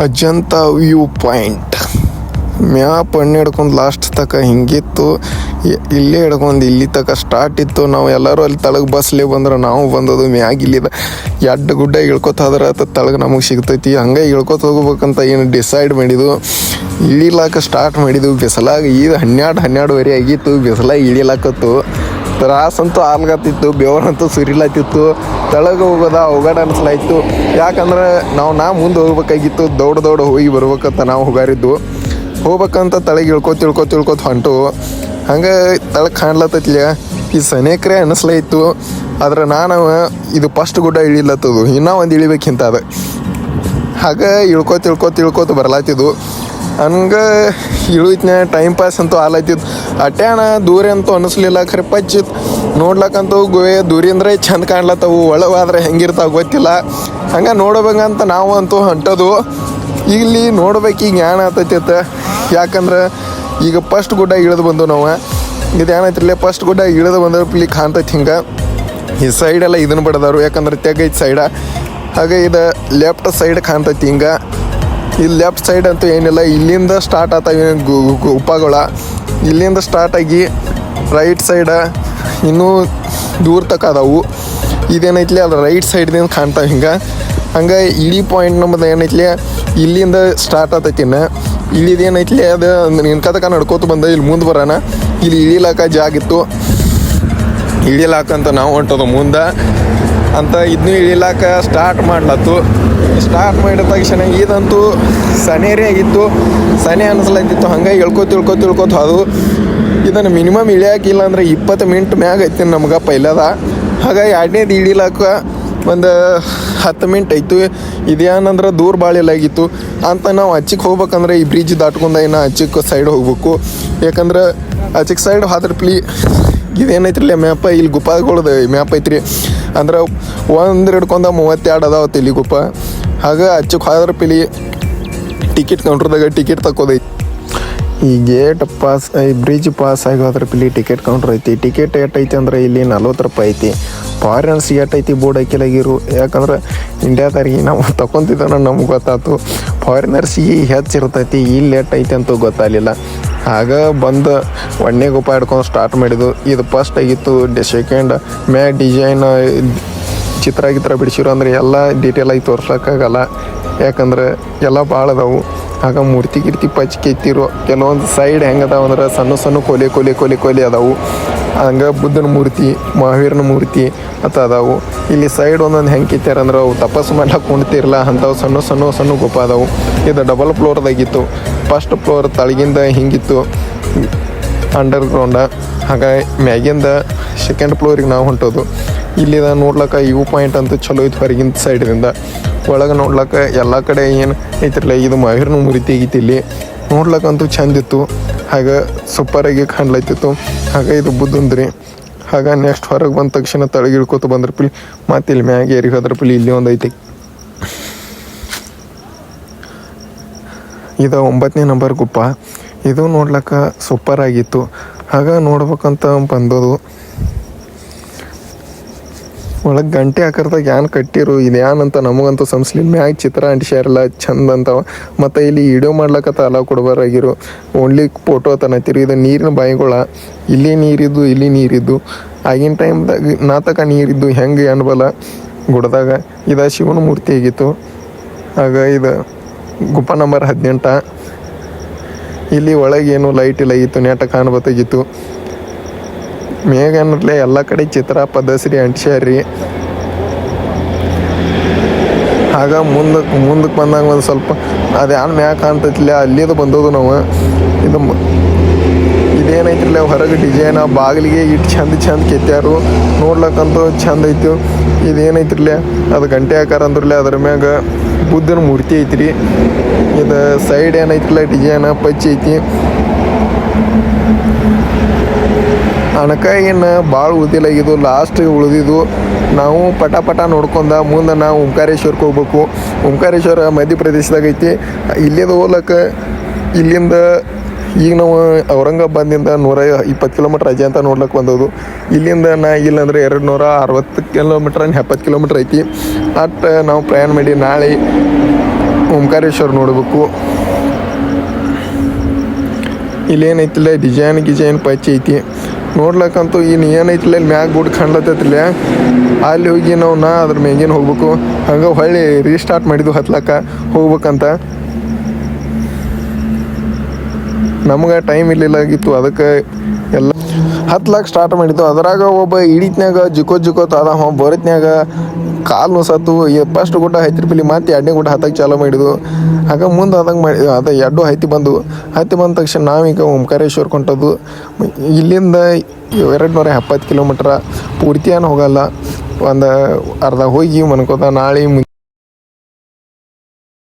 Ajanta view point map ಎಣ್ಣೆ ಹಿಡ್ಕೊಂಡು last ತನಕ ಹಿಂಗಿತ್ತು. ಇಲ್ಲೇ ಹಿಡ್ಕೊಂಡು ಇಲ್ಲಿ ತನಕ ಸ್ಟಾರ್ಟ್ ಇತ್ತು. ನಾವು ಎಲ್ಲರೂ ಅಲ್ಲಿ ತಳಗೆ ಬಸ್ಲೇ ಬಂದ್ರೆ ನಾವು ಬಂದದು ಮ್ಯಾಗ ಇಲ್ಲಿದ ಎಡ್ಡು ಗುಡ್ಡ ಇಳ್ಕೊತ ಹೋದ್ರೆ ತಳಗೆ ನಮಗೆ ಸಿಗ್ತೈತಿ. ಹಂಗೆ ಇಳ್ಕೊತ ಹೋಗ್ಬೇಕಂತ ಏನು ಡಿಸೈಡ್ ಮಾಡಿದ್ದು. ಇಳಿಲಾಕ ಸ್ಟಾರ್ಟ್ ಮಾಡಿದ್ವು ಬಿಸಿಲಾಗ. ಇದು 12:12 ಆಗಿತ್ತು. ಬಿಸಿಲಾಗ ಇಳಿಲಾಕತ್ತು ತ್ರಾಸಂತೂ ಆಗ್ಲತ್ತಿತ್ತು. ಬೆವರಂತೂ ಸುರಿಲತ್ತಿತ್ತು. ತಳಗೆ ಹೋಗೋದ ಹೋಗಾಡ ಅನಿಸ್ಲಾಯ್ತು. ಯಾಕಂದ್ರೆ ನಾ ಮುಂದೆ ಹೋಗ್ಬೇಕಾಗಿತ್ತು. ದೌಡ ಹೋಗಿ ಬರ್ಬೇಕಂತ ನಾವು ಹೋಗಾರಿದ್ದು. ಹೋಗ್ಬೇಕಂತ ತಳಗೆ ಇಳ್ಕೊತ ಹೊಂಟು. ಹಂಗೆ ತಳಗೆ ಕಾಣ್ಲತ್ತೈತ್ಲ ಈ ಸನೇಕ್ರೆ ಅನಿಸ್ಲಾಯ್ತು. ಆದ್ರೆ ನಾನು ಇದು ಫಸ್ಟ್ ಗುಡ್ಡ ಇಳಿಲತ್ತದು. ಇನ್ನೂ ಒಂದು ಇಳಿಬೇಕಿಂತ ಅದು. ಹಾಗೆ ಇಳ್ಕೊತ ಬರ್ಲಾತಿದ್ದು. ಹಂಗೆ ಇಳಿತ್ನ ಟೈಮ್ ಪಾಸ್ ಅಂತೂ ಆಲತ್ತಿತ್ತು. ಅಟ್ಯಾಣ ದೂರ ಅಂತೂ ಅನ್ನಿಸ್ಲಿಲ್ಲ. ಖರೆ ಪಚ್ಚಿತ್ತು ನೋಡ್ಲಕ್ಕಂತೂ ದೂರಿಂದ್ರೆ ಚಂದ ಕಾಣ್ಲತ್ತವು. ಒಳಗಾದ್ರೆ ಹೆಂಗಿರ್ತಾವ ಗೊತ್ತಿಲ್ಲ. ಹಂಗೆ ನೋಡ್ಬೇಕಂತ ನಾವು ಅಂತೂ ಹೊಂಟದು. ಇಲ್ಲಿ ನೋಡ್ಬೇಕು ಜ್ಞಾನ ಆತೈತಿ. ಯಾಕಂದ್ರೆ ಈಗ ಫಸ್ಟ್ ಗುಡ್ಡ ಇಳಿದು ಬಂದು ನಾವು ಇದು ಏನೈತಿಲ್ಲ ಫಸ್ಟ್ ಗುಡ್ಡ ಇಳಿದು ಬಂದ್ರೆ ಇಲ್ಲಿ ಕಾಣ್ತೈತಿ. ಹಿಂಗೆ ಈ ಸೈಡೆಲ್ಲ ಇದನ್ನು ಬಡ್ದಾರು. ಯಾಕಂದ್ರೆ ತೆಗೈತಿ ಸೈಡ. ಹಾಗೆ ಇದು ಲೆಫ್ಟ್ ಸೈಡ್ ಕಾಣ್ತೈತಿ. ಹಿಂಗೆ ಇಲ್ಲಿ ಲೆಫ್ಟ್ ಸೈಡ್ ಅಂತೂ ಏನಿಲ್ಲ. ಇಲ್ಲಿಂದ ಸ್ಟಾರ್ಟ್ ಆತಾವ ಗುಪ್ಪಗಳ. ಇಲ್ಲಿಂದ ಸ್ಟಾರ್ಟ್ ಆಗಿ ರೈಟ್ ಸೈಡ ಇನ್ನೂ ದೂರ ತಕ ಅದಾವು. ಇದೇನೈತ್ಲಿ ಅದು ರೈಟ್ ಸೈಡ್ದಿಂದ ಕಾಣ್ತಾವೆ. ಹಂಗೆ ಇಳಿ ಪಾಯಿಂಟ್ ನಮ್ಮದು ಏನೈತ್ಲಿ ಇಲ್ಲಿಂದ ಸ್ಟಾರ್ಟ್ ಆತೈತಿ. ಇಳಿದೇನೈತ್ಲಿ ಅದು ನಿನ್ಕತಕ ನಡ್ಕೋತ ಬಂದ ಇಲ್ಲಿ ಮುಂದೆ ಬರೋಣ. ಇಲ್ಲಿ ಇಳಿಲಾಕ ಜಾಗಿತ್ತು. ಇಳಿಲಾಕಂತ ನಾವು ಹೊಂಟೋದು ಮುಂದೆ ಅಂತ ಇದನ್ನು ಇಳಿಲಾಕ ಸ್ಟಾರ್ಟ್ ಮಾಡ್ಲತ್ತು. ಸ್ಟಾರ್ಟ್ ಮಾಡಿದ ತಕ್ಷಣ ಇದಂತೂ ಸನೇರೇ ಆಗಿತ್ತು. ಸನೇ ಅನಿಸ್ಲತ್ತಿತ್ತು. ಹಂಗೆ ಇಳ್ಕೊತ ಅದು ಇದನ್ನು ಮಿನಿಮಮ್ ಇಳಿಯಾಕಿಲ್ಲ ಅಂದ್ರೆ 20 ಮಿನಿಟ್ ಮ್ಯಾಗ ಐತಿ ನಮ್ಗೆ ಪೈಲದ. ಹಾಗೆ ಎರಡನೇದು ಇಳಿಲಾಕ ಒಂದು 10 ಮಿನಿಟ್ ಐತು. ಇದೇನಂದ್ರೆ ದೂರ ಭಾಳ ಆಗಿತ್ತು ಅಂತ ನಾವು ಆಚಿಗೆ ಹೋಗ್ಬೇಕಂದ್ರೆ ಈ ಬ್ರಿಡ್ಜ್ ದಾಟ್ಕೊಂಡು ಇನ್ನು ಆಚಿಗೆ ಸೈಡ್ ಹೋಗ್ಬೇಕು. ಯಾಕಂದ್ರೆ ಆಚಿಗೆ ಸೈಡ್ ಹೋದ್ರೆ ಪ್ಲೀ ಇದೇನೈತ್ರಿ ಮ್ಯಾಪ ಇಲ್ಲಿ ಗುಪ್ಪಗಳದ ಮ್ಯಾಪ್ ಐತ್ರಿ. ಅಂದ್ರೆ 1-2 ಅದಾವ ಇಲ್ಲಿ ಗುಪ್ಪ. ಹಾಗೆ ಆಚಿಗೆ ಹೋದ್ರೆ ಪಿಲಿ ಟಿಕೆಟ್ ಕೌಂಟ್ರದಾಗ ಟಿಕೆಟ್ ತಕ್ಕೋದೈತಿ. ಈ ಗೇಟ್ ಪಾಸ್ ಈ ಬ್ರಿಡ್ಜ್ ಪಾಸ್ ಆಗಿ ಹೋದ್ರೆ ಇಲ್ಲಿ ಟಿಕೆಟ್ ಕೌಂಟ್ರ್ ಐತಿ. ಟಿಕೆಟ್ ಎಷ್ಟೈತಿ ಅಂದ್ರೆ ಇಲ್ಲಿ 40 ರೂಪಾಯಿ ಐತಿ. ಫಾರಿನರ್ಸ್ ಎಷ್ಟೈತಿ ಬೋರ್ಡ್ ಹಾಕಿಲಾಗಿರು. ಯಾಕಂದ್ರೆ ಇಂಡಿಯಾದಾರಿಗೆ ನಾವು ತಗೊತಿದ್ದಾನ ನಮ್ಗೆ ಗೊತ್ತಾಯ್ತು. ಫಾರಿನರ್ಸಿಗೆ ಹೆಚ್ಚಿರ್ತೈತಿ. ಇಲ್ಲಿ ಎಷ್ಟೈತಿ ಅಂತೂ ಗೊತ್ತಾಗಲಿಲ್ಲ. ಆಗ ಬಂದು ಒಣ್ಣೆ ಗುಪ್ಪ ಹಿಡ್ಕೊಂಡು ಸ್ಟಾರ್ಟ್ ಮಾಡಿದ್ದು. ಇದು ಫಸ್ಟ್ ಆಗಿತ್ತು. ಸೆಕೆಂಡ್ ಮ್ಯಾಗ ಡಿಸೈನ್ ಚಿತ್ರ ಬಿಡಿಸಿರು ಅಂದ್ರೆ ಎಲ್ಲ ಡೀಟೇಲ್ ಆಗಿ ತೋರ್ಸೋಕ್ಕಾಗಲ್ಲ. ಯಾಕಂದ್ರೆ ಎಲ್ಲ ಭಾಳ ಅದಾವು. ಆಗ ಮೂರ್ತಿ ಪಚ್ಕೆ ಎತ್ತಿರು. ಕೆಲವೊಂದು ಸೈಡ್ ಹೆಂಗೆ ಅದಾವ ಅಂದ್ರೆ ಸಣ್ಣ ಕೊಲೆ ಅದಾವು. ಹಂಗೆ ಬುದ್ಧನ ಮೂರ್ತಿ ಮಹಾವೀರನ ಮೂರ್ತಿ ಅಂತ ಅದಾವು. ಇಲ್ಲಿ ಸೈಡ್ ಒಂದೊಂದು ಹೆಂಗೆ ಕಿತ್ಯಾರ ಅಂದ್ರೆ ಅವು ತಪಸ್ಸು ಮಾಡ್ಲಿಕ್ಕೆ ಕುಣ್ತಿರಲ್ಲ ಅಂಥವು ಸಣ್ಣ ಗುಪ್ಪ ಅದಾವು. ಇದು ಡಬಲ್ ಫ್ಲೋರ್ದಾಗಿತ್ತು. ಫಸ್ಟ್ ಫ್ಲೋರ್ ತಳಗಿಂದ ಹಿಂಗಿತ್ತು ಅಂಡರ್ಗ್ರೌಂಡ. ಹಾಗೆ ಮ್ಯಾಗಿಂದ ಸೆಕೆಂಡ್ ಫ್ಲೋರಿಗೆ ನಾವು ಹೊಂಟೋದು. ಇಲ್ಲಿದ ನೋಡ್ಲಕ್ಕ ವ್ಯೂ ಪಾಯಿಂಟ್ ಅಂತೂ ಚಲೋ ಇತ್ತು ಹೊರಗಿನ ಸೈಡ್ದಿಂದ. ಒಳಗೆ ನೋಡ್ಲಕ್ಕ ಎಲ್ಲ ಕಡೆ ಏನು ಐತಿರಲ್ಲ ಇದು ಮಹಾವೀರನ ಮೂರ್ತಿ ಆಗಿತ್ತು. ಇಲ್ಲಿ ನೋಡ್ಲಕ್ಕಂತೂ ಚಂದ ಇತ್ತು. ಹಾಗೆ ಸೂಪರಾಗಿ ಕಾಣ್ಲತ್ತಿತ್ತು. ಹಾಗೆ ಇದು ಬುದ್ಧಂದ್ರಿ. ಹಾಗೆ ನೆಕ್ಸ್ಟ್ ಹೊರಗೆ ಬಂದ ತಕ್ಷಣ ತಳಗೆ ಇಳ್ಕೊತ ಬಂದ್ರ ಪಿಲಿ ಮತ್ತೆ ಇಲ್ಲಿ ಮ್ಯಾಗ ಏರಿಗೆ ಹೋದ್ರ ಪಿಲಿ ಇಲ್ಲಿ ಒಂದು ಐತಿ. ಇದು 9ನೇ ನಂಬರ್ ಗುಪ್ಪ. ಇದು ನೋಡ್ಲಕ್ಕ ಸೂಪರಾಗಿತ್ತು. ಹಾಗೆ ನೋಡ್ಬೇಕಂತ ಬಂದೋದು. ಒಳಗೆ ಗಂಟೆ ಆಕಾರದಾಗ ಏನ್ ಕಟ್ಟಿರು ಇದು ಏನಂತ ನಮಗಂತೂ ಸಂಸ್ಲಿಲ್ಲ. ಮ್ಯಾಗ ಚಿತ್ರ ಅಂಟಿಸ್ಯಾರಲ್ಲ ಚಂದ ಅಂತವ. ಮತ್ತು ಇಲ್ಲಿ ವಿಡಿಯೋ ಮಾಡ್ಲಕ್ಕತ್ತ ಅಲ್ಲ ಕೊಡಬಾರಾಗಿರು. Only photo ತನತಿರು. ಇದು ನೀರಿನ ಬಾಯಿಗಳ. ಇಲ್ಲಿ ನೀರಿದ್ದು ಆಗಿನ ಟೈಮ್ದಾಗ ನಾತಕ ನೀರಿದ್ದು ಹೆಂಗೆ ಅನ್ಬಲ್ಲ ಗುಡ್ದಾಗ. ಇದು ಶಿವನ ಮೂರ್ತಿ ಆಗಿತ್ತು. ಆಗ ಇದು ಗುಪ್ಪ ನಂಬರ್ 18. ಇಲ್ಲಿ ಒಳಗೇನು ಲೈಟ್ ಇಲ್ಲ ಆಗಿತ್ತು. ನೆಟ ಕಾಣಬೇಕಾಗಿತ್ತು. ಮೇಗನರ್ಲೆ ಎಲ್ಲ ಕಡೆ ಚಿತ್ರ ಪದಶ್ರೀ ಅಂಟಿಸ್ಯಾರ್ರಿ. ಆಗ ಮುಂದಕ್ಕೆ ಬಂದಾಗ ಒಂದು ಸ್ವಲ್ಪ ಅದೇನು ಮ್ಯಾಗ ಕಾಣ್ತೈತಿಲ್ಲ ಅಲ್ಲಿದು ಬಂದೋದು ನಾವು. ಇದೇನೈತಿರಲ್ಲ ಹೊರಗೆ ಡಿಸೈನ್ ಬಾಗಿಲಿಗೆ ಇಟ್ಟು ಚಂದ ಕೆತ್ಯಾರು. ನೋಡ್ಲಕ್ಕಂತೂ ಚಂದ ಐತಿ. ಇದೇನೈತಿರಲ್ಲ ಅದು ಗಂಟೆ ಆಕಾರ ಅಂದ್ರಲ್ಲ ಅದ್ರ ಮ್ಯಾಗ ಬುದ್ಧನ ಮೂರ್ತಿ ಐತ್ರಿ. ಇದು ಸೈಡ್ ಏನೈತಿರಲ್ಲ ಡಿಸೈನ್ ಪಚ್ಚಿ ಐತಿ. ಅಣಕಾಯಿನ ಭಾಳ ಉಳಿದಿದ್ದು ಲಾಸ್ಟಿಗೆ ಉಳಿದಿದ್ದು. ನಾವು ಪಟ ನೋಡ್ಕೊಂಡ ಮುಂದೆ ನಾವು ಓಂಕಾರೇಶ್ವರಕ್ಕೆ ಹೋಗ್ಬೇಕು. ಓಂಕಾರೇಶ್ವರ ಮಧ್ಯಪ್ರದೇಶದಾಗ ಐತಿ. ಇಲ್ಲಿಂದ ಹೋಗ್ಲಕ್ಕ ಇಲ್ಲಿಂದ ಈಗ ನಾವು ಔರಂಗಾಬಾದ್ನಿಂದ 120 ಕಿಲೋಮೀಟ್ರ್ ಅಜ್ಜೆ ಅಂತ ನೋಡ್ಲಿಕ್ಕೆ ಬಂದೋದು. ಇಲ್ಲಿಂದ ಇಲ್ಲಂದ್ರೆ 260 ಕಿಲೋಮೀಟ್ರ್ 70 ಕಿಲೋಮೀಟ್ರ್ ಐತಿ. ನಾವು ಪ್ರಯಾಣ ಮಾಡಿ ನಾಳೆ ಓಂಕಾರೇಶ್ವರ ನೋಡಬೇಕು. ಇಲ್ಲೇನೈತಿಲ್ಲ ಡಿಸೈನ್ ಪಚ್ಚಿ ಐತಿ ನೋಡ್ಲಕ್ಕಂತೂ ಇನ್ನು ಏನೈತಿಲ್ಲ ಇಲ್ಲಿ ಮ್ಯಾಗ ಗುಡ್ ಕಾಣ್ಲತ್ತೈತಿಲ್ಲ. ಅಲ್ಲಿ ಹೋಗಿ ನಾವು ಅದ್ರ ಮ್ಯಾಗೇನು ಹೋಗ್ಬೇಕು. ಹಂಗೆ ಹೊಳ್ಳಿ ರೀಸ್ಟಾರ್ಟ್ ಮಾಡಿದ್ವು ಹತ್ಲಕ್ಕ ಹೋಗ್ಬೇಕಂತ. ನಮ್ಗೆ ಟೈಮ್ ಇರಲಿಲ್ಲಾಗಿತ್ತು, ಅದಕ್ಕೆ ಎಲ್ಲ ಹತ್ಲಕ್ಕ ಸ್ಟಾರ್ಟ್ ಮಾಡಿದ್ದು. ಅದ್ರಾಗ ಒಬ್ಬ ಇಳಿತ್ನಾಗ ಜಿಕೋತ್ ಅದ ಬರತ್ನ್ಯಾಗ ಕಾಲು ನುಸತ್ತು. ಫಸ್ಟ್ ಗುಡ್ಡ ಹತ್ತಿರಪಿಲಿ ಮತ್ತೆ 2ನೇ ಗುಡ್ಡ ಹತ್ತಕ್ಕೆ ಚಾಲೂ ಮಾಡಿದ್ವು. ಆಗ ಮುಂದೆ ಆದಂಗೆ ಮಾಡಿ ಅದು 2 ಹತ್ತಿ ಬಂದು ಬಂದ ತಕ್ಷಣ ನಾವೀಗ ಓಂಕಾರೇಶ್ವರ ಕೊಂಟದ್ದು. ಇಲ್ಲಿಂದ 270 ಕಿಲೋಮೀಟ್ರ ಪೂರ್ತಿ ಏನು ಹೋಗಲ್ಲ, ಒಂದು ಅರ್ಧ ಹೋಗಿ ಮನ್ಕೋತ ನಾಳೆ